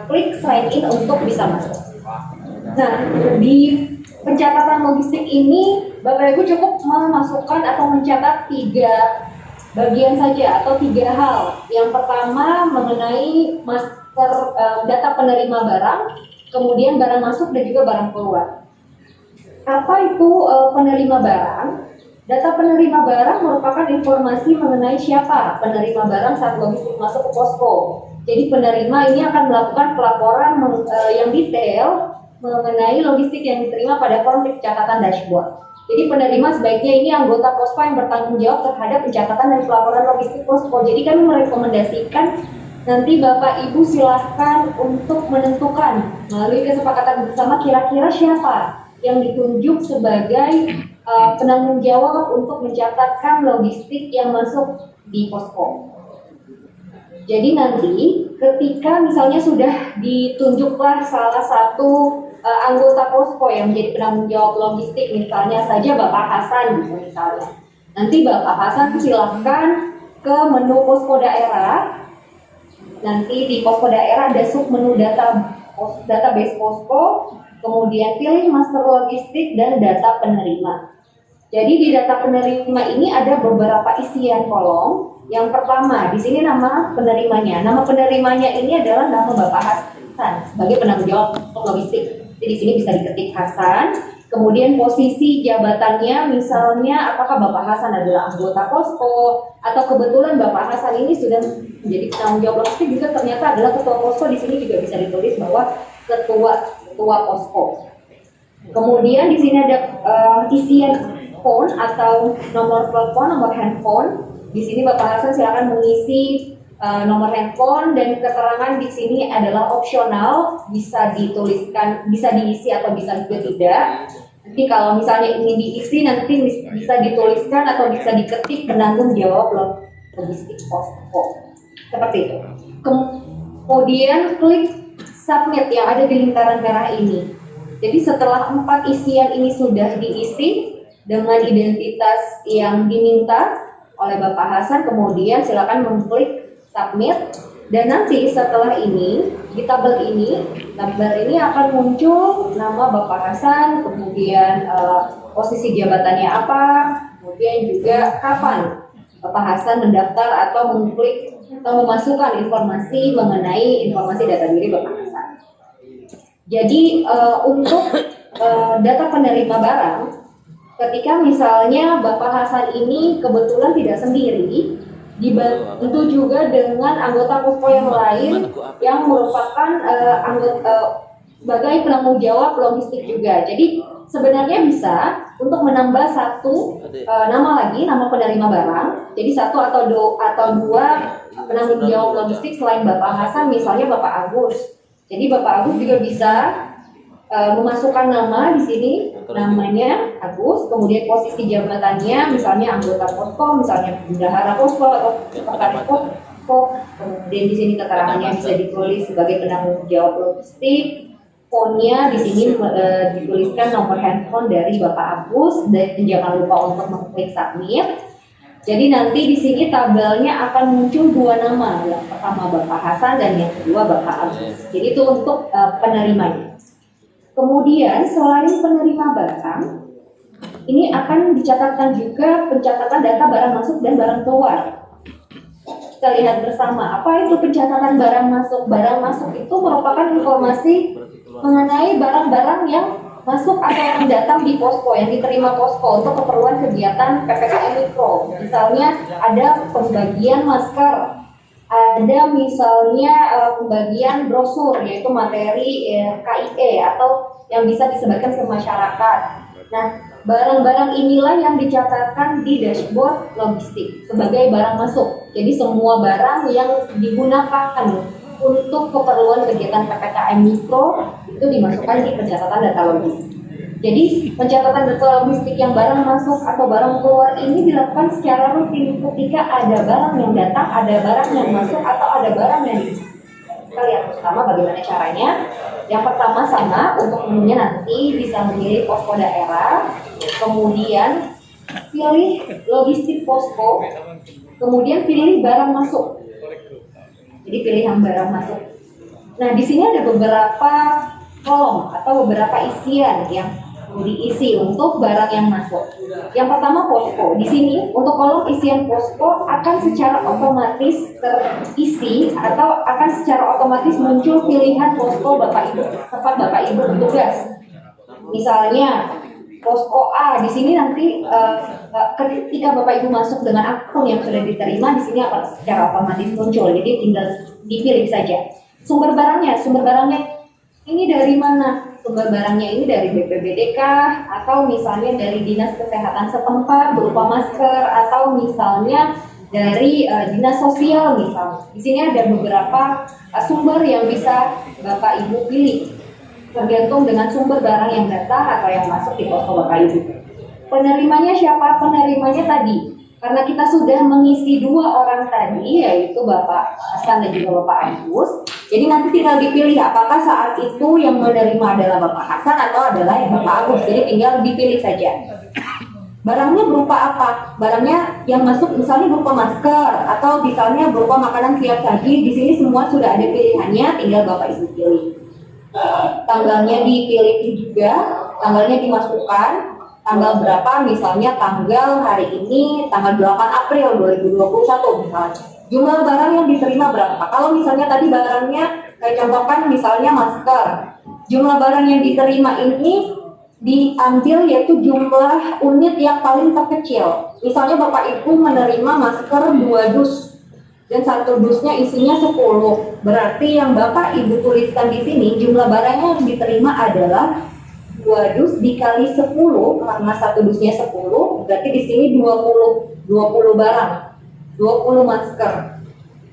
klik sign in untuk bisa masuk. Nah, di pencatatan logistik ini Bapak Ibu cukup memasukkan atau mencatat 3 bagian saja atau 3 hal. Yang pertama mengenai master data penerima barang, kemudian barang masuk dan juga barang keluar. Apa itu penerima barang? Data penerima barang merupakan informasi mengenai siapa penerima barang saat logistik masuk ke posko. Jadi penerima ini akan melakukan pelaporan yang detail mengenai logistik yang diterima pada form pencatatan dashboard. Jadi penerima sebaiknya ini anggota posko yang bertanggung jawab terhadap pencatatan dan pelaporan logistik posko. Jadi kami merekomendasikan nanti Bapak Ibu silahkan untuk menentukan melalui kesepakatan bersama kira-kira siapa yang ditunjuk sebagai penanggung jawab untuk mencatatkan logistik yang masuk di posko. Jadi nanti ketika misalnya sudah ditunjuklah salah satu anggota posko yang menjadi penanggung jawab logistik, misalnya saja Bapak Hasan gitu misalnya. Nanti Bapak Hasan silahkan ke menu posko daerah. Nanti di posko daerah ada sub menu database posko, kemudian pilih master logistik dan data penerima. Jadi di data penerima ini ada beberapa isian kolom. Yang pertama, di sini nama penerimanya. Nama penerimanya ini adalah nama Bapak Hasan sebagai penanggung jawab logistik. Jadi di sini bisa diketik Hasan. Kemudian posisi jabatannya, misalnya apakah Bapak Hasan adalah anggota posko atau kebetulan Bapak Hasan ini sudah menjadi penanggung jawab logistik juga ternyata adalah ketua posko. Di sini juga bisa ditulis bahwa ketua posko. Kemudian di sini ada isian phone atau nomor telepon, nomor handphone. Di sini Bapak Hasan silakan mengisi nomor handphone dan keterangan di sini adalah opsional, bisa dituliskan, bisa diisi atau bisa juga tidak. Nanti kalau misalnya ini diisi nanti bisa dituliskan atau bisa diketik penanggung jawab logistik posko. Seperti itu. Kemudian klik submit yang ada di lingkaran merah ini. Jadi setelah 4 isian ini sudah diisi dengan identitas yang diminta oleh Bapak Hasan, kemudian silakan mengklik submit dan nanti setelah ini di tabel ini akan muncul nama Bapak Hasan, kemudian posisi jabatannya apa, kemudian juga kapan Bapak Hasan mendaftar atau mengklik atau memasukkan informasi mengenai informasi data diri Bapak Hasan. Jadi untuk data penerima barang, ketika misalnya Bapak Hasan ini kebetulan tidak sendiri, dibantu juga dengan anggota posko yang lain yang merupakan sebagai penanggung jawab logistik juga. Jadi sebenarnya bisa untuk menambah satu nama lagi, nama penerima barang. Jadi satu atau dua penanggung jawab logistik selain Bapak Hasan, misalnya Bapak Agus. Jadi Bapak Agus juga bisa memasukkan nama di sini, namanya Agus, kemudian posisi jabatannya, misalnya anggota posko, misalnya bendahara posko atau sekretaris posko, kemudian di sini keterangannya bisa ditulis sebagai penanggung jawab logistik, phone-nya di sini dituliskan nomor handphone dari Bapak Agus dan jangan lupa untuk mengklik submit. Jadi nanti di sini tabelnya akan muncul 2 nama, yang pertama Bapak Hasan dan yang kedua Bapak Agus. Jadi itu untuk penerimanya. Kemudian selain penerima barang, ini akan dicatatkan juga pencatatan data barang masuk dan barang keluar. Kita lihat bersama, apa itu pencatatan barang masuk? Barang masuk itu merupakan informasi mengenai barang-barang yang masuk atau yang datang di posko, yang diterima posko untuk keperluan kegiatan PPKM Mikro. Misalnya ada pembagian masker, ada misalnya pembagian brosur, yaitu materi KIE atau yang bisa disebarkan ke masyarakat. Nah, barang-barang inilah yang dicatatkan di dashboard logistik sebagai barang masuk. Jadi semua barang yang digunakan untuk keperluan kegiatan PPKM Mikro itu dimasukkan di pencatatan data logistik. Jadi pencatatan data logistik yang barang masuk atau barang keluar ini dilakukan secara rutin ketika ada barang yang datang, ada barang yang masuk atau ada barang yang kita lihat bersama bagaimana caranya. Yang pertama sama, untuk menunya nanti bisa memilih posko daerah, kemudian pilih logistik posko, kemudian pilih barang masuk. Jadi pilihan barang masuk. Nah, di sini ada beberapa kolom atau beberapa isian yang diisi untuk barang yang masuk. Yang pertama posko. Di sini untuk kolom isian posko akan secara otomatis terisi atau akan secara otomatis muncul pilihan posko Bapak Ibu tempat Bapak Ibu bertugas. Misalnya posko A di sini nanti ketika Bapak Ibu masuk dengan akun yang sudah diterima di sini akan secara otomatis muncul. Jadi tinggal dipilih saja. Sumber barangnya ini dari mana? Sumber barangnya ini dari BPBDK atau misalnya dari Dinas Kesehatan setempat berupa masker atau misalnya dari Dinas Sosial misalnya. Di sini ada beberapa sumber yang bisa Bapak Ibu pilih tergantung dengan sumber barang yang datang atau yang masuk di posko Bapak Ibu. Penerimanya siapa? Penerimanya tadi. Karena kita sudah mengisi 2 orang tadi, yaitu Bapak Hasan dan juga Bapak Agus. Jadi nanti tinggal dipilih apakah saat itu yang menerima adalah Bapak Hasan atau adalah yang Bapak Agus. Jadi tinggal dipilih saja. Barangnya berupa apa? Barangnya yang masuk misalnya berupa masker atau misalnya berupa makanan siap saji. Di sini semua sudah ada pilihannya, tinggal Bapak Ibu pilih. Tanggalnya dipilih juga, tanggalnya dimasukkan, tanggal berapa, misalnya tanggal hari ini tanggal 8 April 2021 misalnya. Jumlah barang yang diterima berapa? Kalau misalnya tadi barangnya saya contohkan misalnya masker. Jumlah barang yang diterima ini diambil yaitu jumlah unit yang paling terkecil. Misalnya Bapak Ibu menerima masker 2 dus dan 1 dusnya isinya 10. Berarti yang Bapak Ibu tuliskan di sini jumlah barangnya yang diterima adalah 2 dus dikali 10 karena 1 dusnya 10, berarti di sini 20 barang, 20 masker.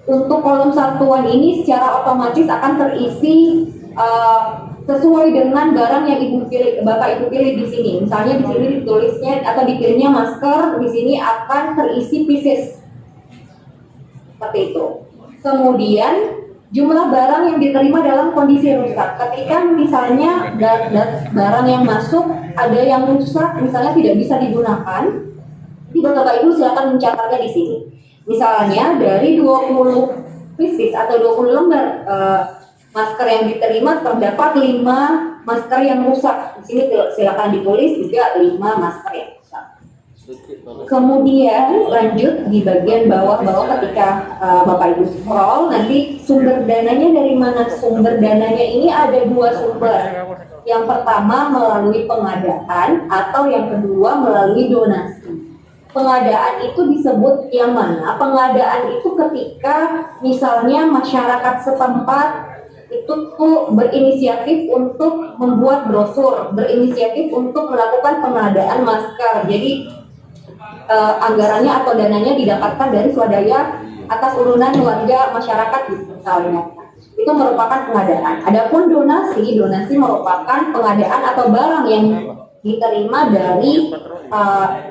Untuk kolom satuan ini secara otomatis akan terisi sesuai dengan barang yang Bapak Ibu pilih di sini. Misalnya di sini ditulisnya atau dipilihnya masker, di sini akan terisi pieces. Seperti itu. Kemudian jumlah barang yang diterima dalam kondisi rusak. Ketika misalnya barang yang masuk ada yang rusak, misalnya tidak bisa digunakan, Bapak Ibu silakan mencatatnya di sini. Misalnya dari 20 pieces atau 20 lembar masker yang diterima terdapat 5 masker yang rusak. Di sini silakan ditulis juga 5 masker yang rusak. Kemudian lanjut di bagian bawah ketika Bapak Ibu scroll, nanti sumber dananya dari mana? Sumber dananya ini ada 2 sumber. Yang pertama melalui pengadaan atau yang kedua melalui donasi. Pengadaan itu disebut yang mana? Pengadaan itu ketika misalnya masyarakat setempat itu berinisiatif untuk membuat brosur, berinisiatif untuk melakukan pengadaan masker. Jadi anggarannya atau dananya didapatkan dari swadaya atas urunan warga masyarakat misalnya. Itu merupakan pengadaan. Adapun donasi merupakan pengadaan atau barang yang diterima dari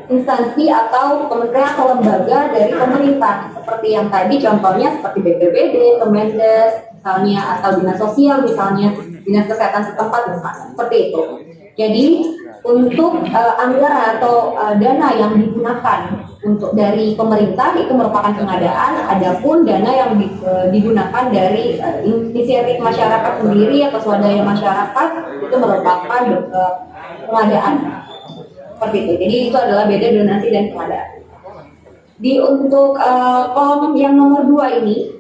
instansi atau kementerian atau lembaga dari pemerintah. Seperti yang tadi contohnya seperti BPBD, Kemendes misalnya, atau Dinas Sosial misalnya, Dinas Kesehatan setempat misalnya. Seperti itu. Jadi untuk anggaran atau dana yang digunakan untuk dari pemerintah itu merupakan pengadaan. Adapun dana yang digunakan dari inisiatif masyarakat sendiri atau swadaya masyarakat itu merupakan pengadaan. Seperti itu. Jadi itu adalah beda donasi dan pengadaan. Untuk kolom yang nomor 2 ini,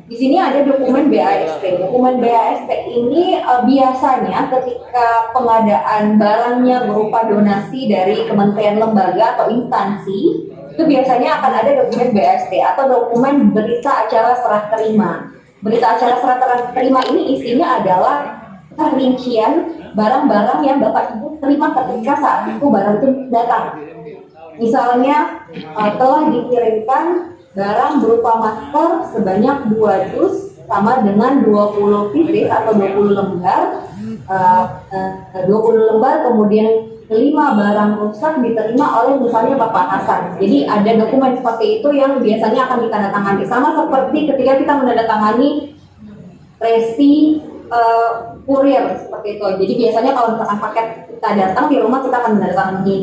di sini ada dokumen BAST. Dokumen BAST ini biasanya ketika pengadaan barangnya berupa donasi dari kementerian lembaga atau instansi, itu biasanya akan ada dokumen BAST atau dokumen berita acara serah terima. Berita acara serah terima ini isinya adalah rincian barang-barang yang Bapak Ibu terima ketika saat itu barang itu datang. Misalnya telah dikirimkan barang berupa masker sebanyak 2 dus sama dengan 20 pieces atau 20 lembar. 20 lembar kemudian 5 barang rusak diterima oleh misalnya Bapak Hasan. Jadi ada dokumen seperti itu yang biasanya akan ditandatangani. Sama seperti ketika kita menandatangani resi kurir seperti itu. Jadi biasanya kalau misalkan paket kita datang di rumah kita akan menandatangani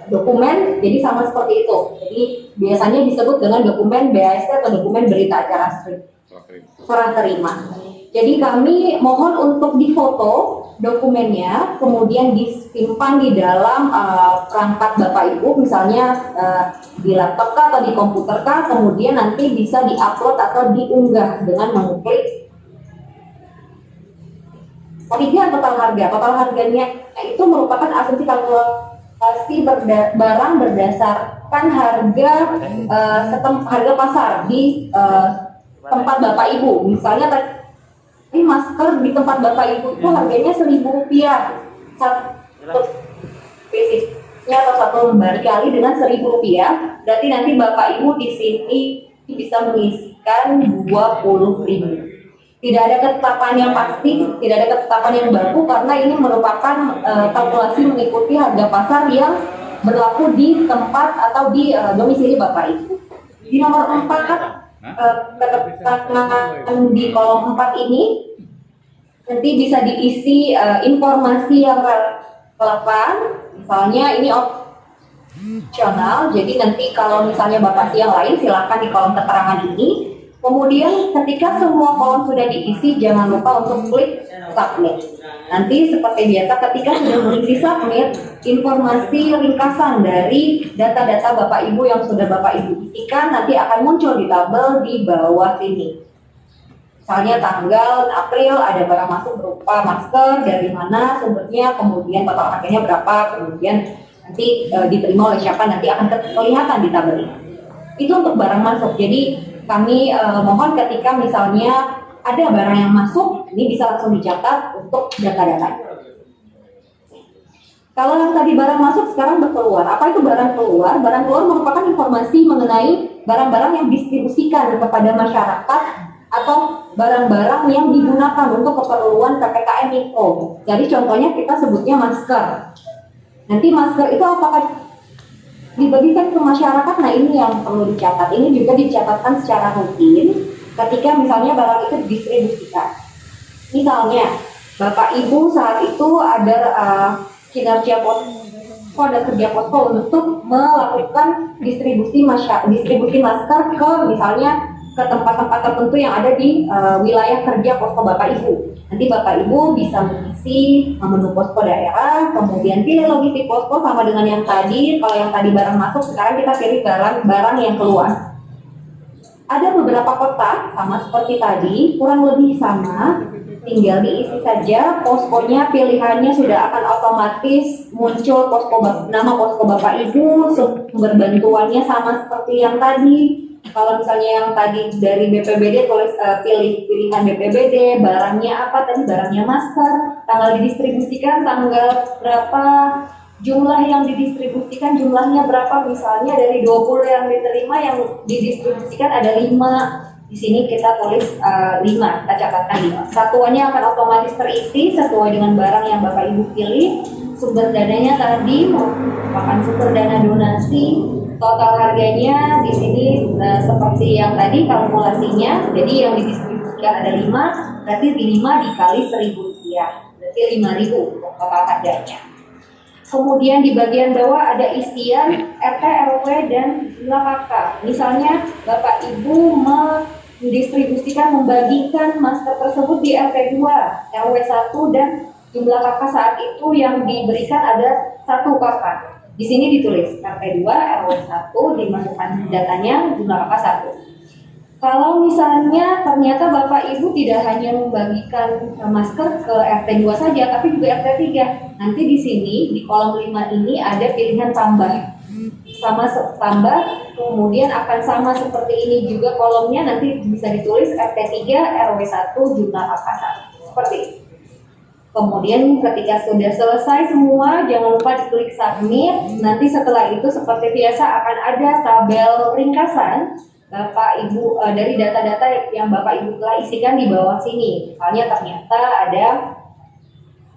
dokumen, jadi sama seperti itu. Jadi biasanya disebut dengan dokumen BAST atau dokumen berita acara serah terima. Jadi kami mohon untuk difoto dokumennya, kemudian disimpan di dalam perangkat Bapak Ibu, misalnya di laptop kah atau di komputer kah, kemudian nanti bisa diupload atau diunggah dengan mengklik ketiga total harga. Total harganya itu merupakan asumsi kalkulasi barang berdasarkan harga harga pasar di tempat Bapak Ibu. Misalnya tadi masker di tempat Bapak Ibu itu harganya Rp1.000 satu piece-nya atau satu lembar kali dengan Rp1.000, berarti nanti Bapak Ibu di sini bisa mengisikan 20.000. Tidak ada ketetapan yang pasti, tidak ada ketetapan yang baku karena ini merupakan kalkulasi mengikuti harga pasar yang berlaku di tempat atau di domisili Bapak Ibu. Di nomor 4, keterangan di kolom 4 ini nanti bisa diisi informasi yang relevan, misalnya ini opsional, jadi nanti kalau misalnya Bapak yang lain silakan di kolom keterangan ini. Kemudian ketika semua kolom sudah diisi, jangan lupa untuk klik submit. Nanti seperti biasa ketika sudah mengisi submit, informasi ringkasan dari data-data Bapak Ibu yang sudah Bapak Ibu isikan nanti akan muncul di tabel di bawah sini. Misalnya tanggal April ada barang masuk berupa masker, dari mana sumbernya, kemudian total harganya berapa, kemudian nanti diterima oleh siapa, nanti akan kelihatan di tabel ini. Itu untuk barang masuk. Jadi kami mohon ketika misalnya ada barang yang masuk, ini bisa langsung dicatat untuk data-data. Kalau yang tadi barang masuk, sekarang berkeluar. Apa itu barang keluar? Barang keluar merupakan informasi mengenai barang-barang yang distribusikan kepada masyarakat atau barang-barang yang digunakan untuk keperluan PPKM Mikro. Jadi contohnya kita sebutnya masker. Nanti masker itu apakah dibagikan ke masyarakat? Nah ini yang perlu dicatat. Ini juga dicatatkan secara rutin ketika misalnya barang itu didistribusikan. Misalnya Bapak Ibu saat itu ada kinerja posko, ada kerja posko untuk melakukan distribusi masker ke misalnya ke tempat-tempat tertentu yang ada di wilayah kerja posko Bapak Ibu. Nanti Bapak Ibu bisa mengisi menu posko daerah, kemudian pilih logistik posko sama dengan yang tadi. Kalau yang tadi barang masuk, sekarang kita pilih barang yang keluar. Ada beberapa kotak sama seperti tadi, kurang lebih sama, tinggal diisi saja poskonya, pilihannya sudah akan otomatis muncul nama posko Bapak Ibu, sumber bantuannya sama seperti yang tadi. Kalau misalnya yang tadi dari BPBD tulis pilih pilihan BPBD, barangnya apa tadi, barangnya masker, tanggal didistribusikan tanggal berapa, jumlah yang didistribusikan jumlahnya berapa, misalnya dari 20 yang diterima yang didistribusikan ada 5. Di sini kita tulis 5, kita catatkan 5. Satuannya akan otomatis terisi sesuai dengan barang yang Bapak Ibu pilih. Sumber dananya tadi merupakan sumber dana donasi. Total harganya di sini seperti yang tadi kalkulasinya. Jadi yang didistribusikan ada 5, berarti 5 dikali Rp1.000, berarti 5.000 total harganya. Kemudian di bagian bawah ada isian RT, RW, dan jumlah kakak. Misalnya Bapak Ibu mendistribusikan, membagikan masker tersebut di RT 2, RW 1, dan jumlah kakak saat itu yang diberikan ada 1 kakak. Di sini ditulis RT 2, RW 1, dimasukkan datanya, jumlah kakak 1. Kalau misalnya ternyata Bapak Ibu tidak hanya membagikan masker ke RT 2 saja, tapi juga RT 3. Nanti di sini, di kolom 5 ini ada pilihan tambah. Tambah, kemudian akan sama seperti ini juga kolomnya, nanti bisa ditulis RT 3, RW 1, jumlah kakak 1. Seperti itu. Kemudian ketika sudah selesai semua, jangan lupa diklik submit. Nanti setelah itu seperti biasa akan ada tabel ringkasan Bapak Ibu dari data-data yang Bapak Ibu telah isikan di bawah sini. Misalnya ternyata ada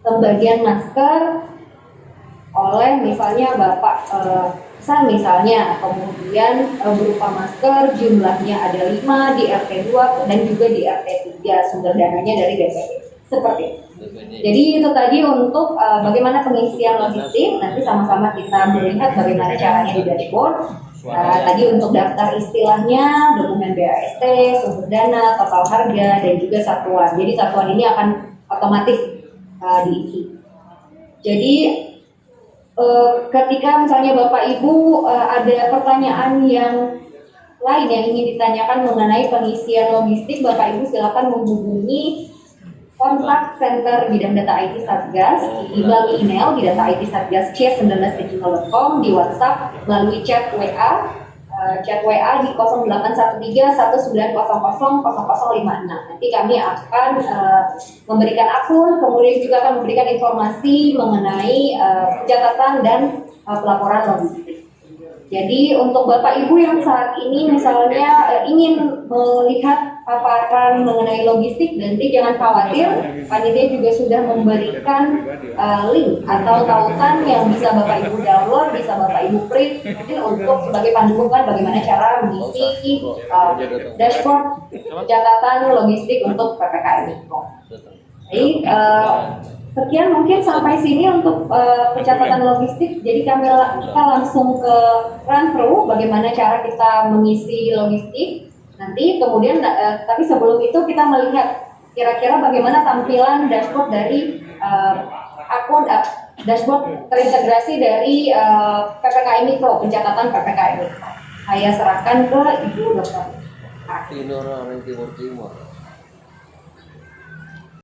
pembagian masker oleh misalnya Bapak misalnya, kemudian berupa masker jumlahnya ada 5 di RT 2 dan juga di RT 3, sumber dananya dari BPD. Seperti itu. Jadi itu tadi untuk bagaimana pengisian logistik. Nanti sama-sama kita melihat bagaimana caranya di dashboard. Tadi untuk daftar istilahnya, dokumen BAST, sumber dana, total harga, dan juga satuan. Jadi satuan ini akan otomatis diisi. Jadi ketika misalnya Bapak Ibu ada pertanyaan yang lain yang ingin ditanyakan mengenai pengisian logistik, Bapak Ibu silakan menghubungi kontak center bidang data IT Satgas melalui email di data-it-satgas@19.com, di WhatsApp melalui chat WA di 0813-1900-0056. Nanti kami akan memberikan akun, kemudian juga akan memberikan informasi mengenai pencatatan dan pelaporan logistik. Jadi untuk Bapak Ibu yang saat ini misalnya ingin melihat paparan mengenai logistik, nanti jangan khawatir, panitia juga sudah memberikan link atau tautan yang bisa Bapak Ibu download, bisa Bapak Ibu print, mungkin untuk sebagai panduan bagaimana cara mengisi dashboard pencatatan logistik untuk PPKM Mikro. Jadi sekian mungkin sampai sini untuk pencatatan logistik. Jadi kita langsung ke run through bagaimana cara kita mengisi logistik. Nanti kemudian, tapi sebelum itu kita melihat kira-kira bagaimana tampilan dashboard dari akun dashboard terintegrasi dari PPKM Mikro, pencatatan PPKM Mikro. Saya serahkan ke Ibu Dr.